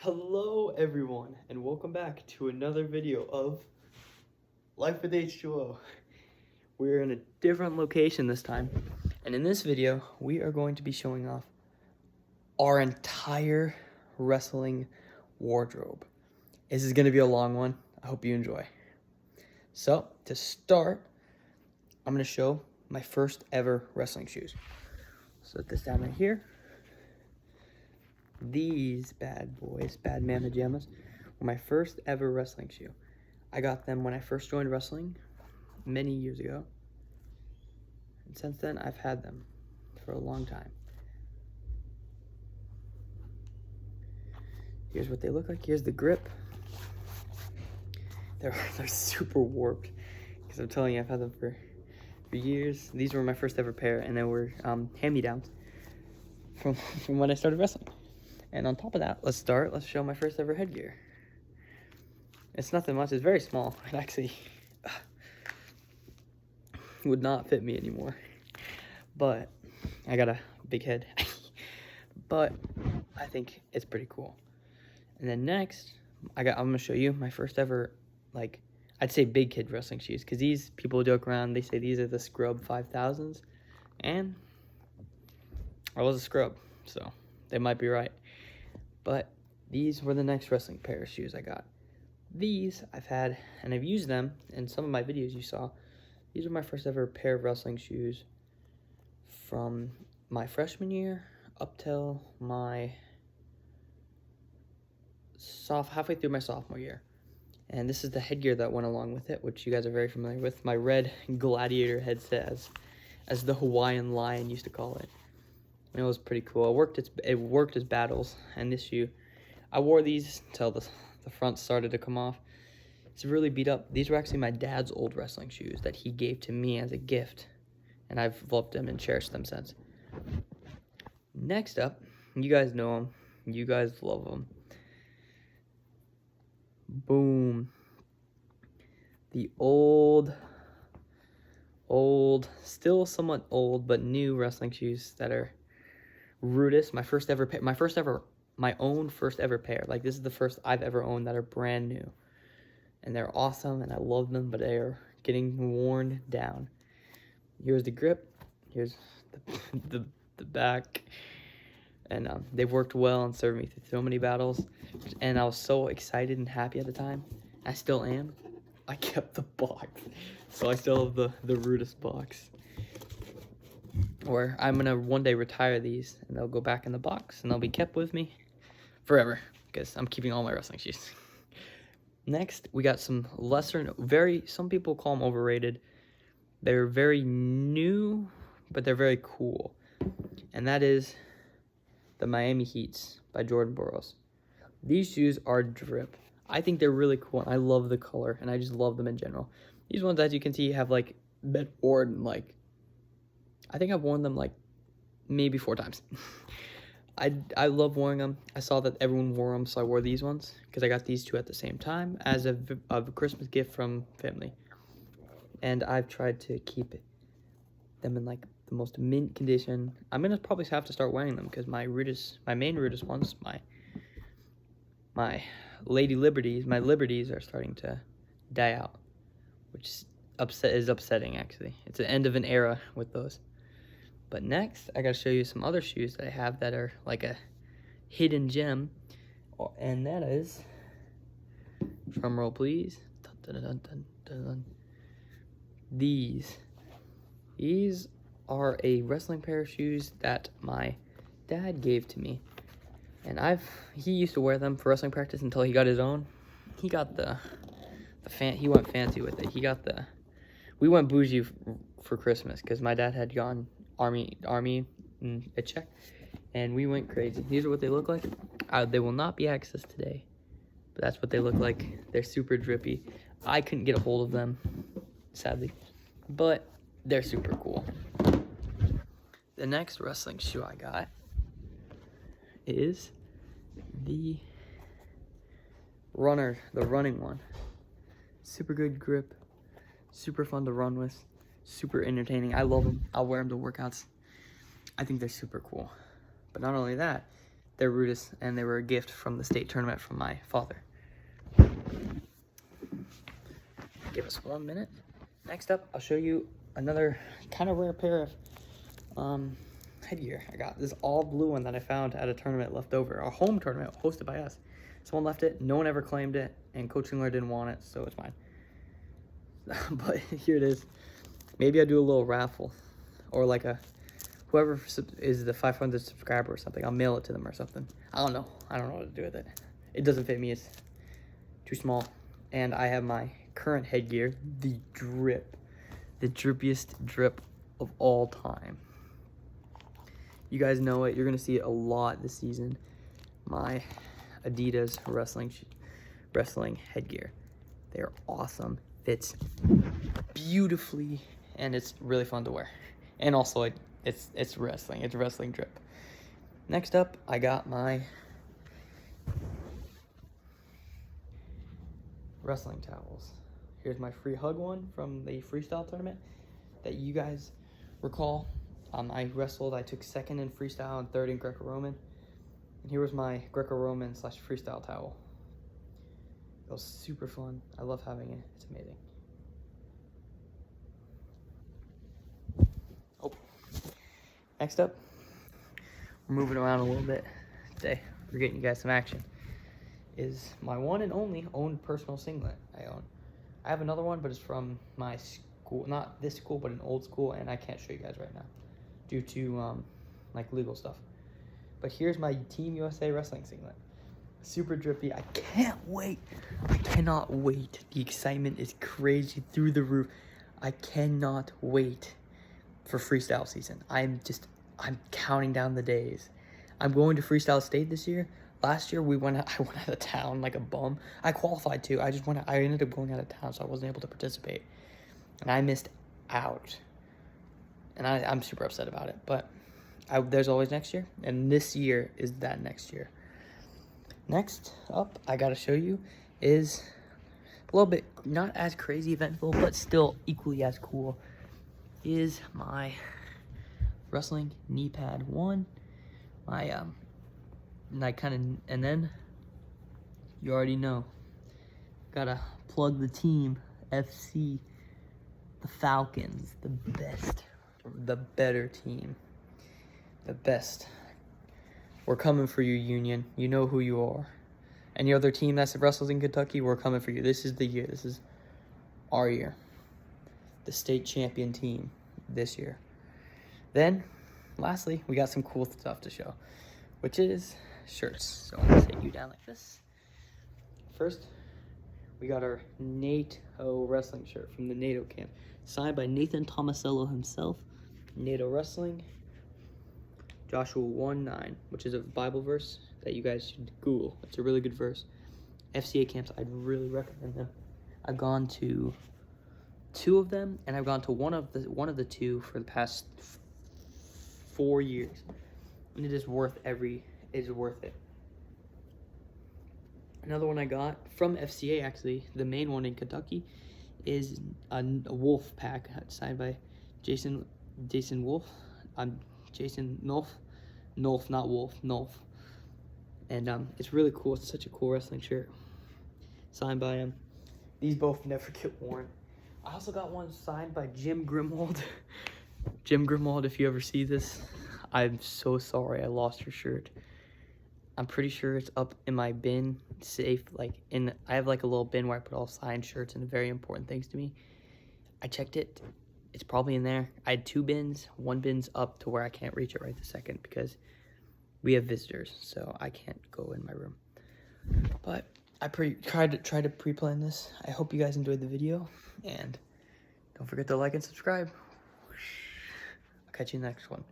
Hello everyone, and welcome back to another video of Life with H2O. We're in a different location this time, and in this video we are going to be showing off our entire wrestling wardrobe. This is going to be a long one. I hope you enjoy. So to start, I'm going to show my first ever wrestling shoes. So put this down right here. These bad boys, Bad Mama Jammas, were my first ever wrestling shoe. I got them when I first joined wrestling many years ago. And since then, I've had them for a long time. Here's what they look like. Here's the grip. They're super warped. Because I'm telling you, I've had them for years. These were my first ever pair, and they were hand-me-downs from when I started wrestling. And on top of that, let's show my first ever headgear. It's nothing much, it's very small. It actually would not fit me anymore. But I got a big head. But I think it's pretty cool. And then next, I'm gonna show you my first ever, like, I'd say big kid wrestling shoes. Because these people joke around, they say these are the Scrub 5000s. And I was a scrub, so they might be right. But these were the next wrestling pair of shoes I got. These I've had, and I've used them in some of my videos you saw. These are my first ever pair of wrestling shoes from my freshman year up till my halfway through my sophomore year. And this is the headgear that went along with it, which you guys are very familiar with. My red gladiator headset, as the Hawaiian Lion used to call it. And it was pretty cool. It worked as battles. And this shoe, I wore these until the front started to come off. It's really beat up. These were actually my dad's old wrestling shoes that he gave to me as a gift. And I've loved them and cherished them since. Next up, you guys know them. You guys love them. Boom. The old, still somewhat old, but new wrestling shoes that are Rudis, my own first ever pair. Like, this is the first I've ever owned that are brand new. And they're awesome, and I love them, but they are getting worn down. Here's the grip. Here's the back. And they've worked well and served me through so many battles. And I was so excited and happy at the time. I still am. I kept the box. So I still have the Rudis box. Or I'm gonna one day retire these, and they'll go back in the box, and they'll be kept with me forever, because I'm keeping all my wrestling shoes. Next, we got some some people call them overrated. They're very new, but they're very cool. And that is the Miami Heats by Jordan Burroughs. These shoes are drip. I think they're really cool, and I love the color, and I just love them in general. These ones, as you can see, have like been worn like, I think I've worn them like maybe 4 times. I love wearing them. I saw that everyone wore them, so I wore these ones because I got these 2 at the same time as a Christmas gift from family. And I've tried to keep them in like the most mint condition. I'm gonna probably have to start wearing them because my main Rudis ones, my Lady Liberties, my Liberties are starting to die out, which is upsetting actually. It's the end of an era with those. But next, I gotta show you some other shoes that I have that are like a hidden gem. And that is, drum roll please. Dun, dun, dun, dun, dun. These are a wrestling pair of shoes that my dad gave to me. And he used to wear them for wrestling practice until he got his own. He got he went fancy with it. We went bougie for Christmas because my dad had gone Army a check, and we went crazy. These are what they look like. They will not be accessed today, but that's what they look like. They're super drippy. I couldn't get a hold of them, sadly, but they're super cool. The next wrestling shoe I got is the running one. Super good grip, super fun to run with. Super entertaining. I love them. I'll wear them to workouts. I think they're super cool. But not only that, They're rudest, and they were a gift from the state tournament from my father. Give us 1 minute. Next up, I'll show you another kind of rare pair of headgear I got. This all blue one that I found at a tournament left over, a home tournament hosted by us. Someone left it, no one ever claimed it, and Coach Singler didn't want it, so it's mine. But here it is. Maybe I'll do a little raffle, or like whoever is the 500 subscriber or something, I'll mail it to them or something. I don't know what to do with it. It doesn't fit me, it's too small. And I have my current headgear, the drippiest drip of all time. You guys know it, you're gonna see it a lot this season. My Adidas wrestling headgear. They're awesome, fits beautifully, and it's really fun to wear. And also it's wrestling drip. Next up, I got my wrestling towels. Here's my free hug one from the freestyle tournament that you guys recall. I wrestled, I took second in freestyle and third in Greco-Roman. And here was my Greco-Roman / freestyle towel. It was super fun. I love having it, it's amazing. Oh, next up, we're moving around a little bit today. We're getting you guys some action. Is my one and only owned personal singlet I own. I have another one, but it's from my school, not this school, but an old school, and I can't show you guys right now due to like legal stuff. But here's my Team USA wrestling singlet. Super drippy. I can't wait. I cannot wait. The excitement is crazy through the roof. I cannot wait for freestyle season. I'm counting down the days. I'm going to freestyle state this year. Last year I went out of town like a bum. I qualified too. I ended up going out of town, so I wasn't able to participate. And I missed out. And I'm super upset about it. But there's always next year. And this year is that next year. Next up, I gotta show you is a little bit not as crazy eventful, but still equally as cool, is my wrestling knee pad one. And then you already know, gotta plug the team, FC, the Falcons, the better team, the best. We're coming for you, Union. You know who you are. Any other team that wrestles in Kentucky, we're coming for you. This is the year. This is our year. The state champion team this year. Then, lastly, we got some cool stuff to show, which is shirts. So I'm gonna sit you down like this. First, we got our NATO wrestling shirt from the NATO camp, signed by Nathan Tomasello himself. NATO wrestling. Joshua 1:9, which is a Bible verse that you guys should Google. It's a really good verse. FCA camps, I'd really recommend them. I've gone to 2 of them, and I've gone to one of the 2 for the past 4 years, and it is worth it. Another one I got from FCA, actually, the main one in Kentucky, is a Wolf pack signed by Jason Wolf. Jason Nolf, not Wolf, Nolf. And it's really cool. It's such a cool wrestling shirt, signed by him. These both never get worn. I also got one signed by Jim Grimwald. Jim Grimwald, if you ever see this, I'm so sorry I lost your shirt. I'm pretty sure it's up in my bin, safe. I have like a little bin where I put all signed shirts and very important things to me. I checked it. It's probably in there. I had 2 bins. One bin's up to where I can't reach it right this second because we have visitors, so I can't go in my room. But I tried to pre-plan this. I hope you guys enjoyed the video, and don't forget to like and subscribe. I'll catch you in the next one.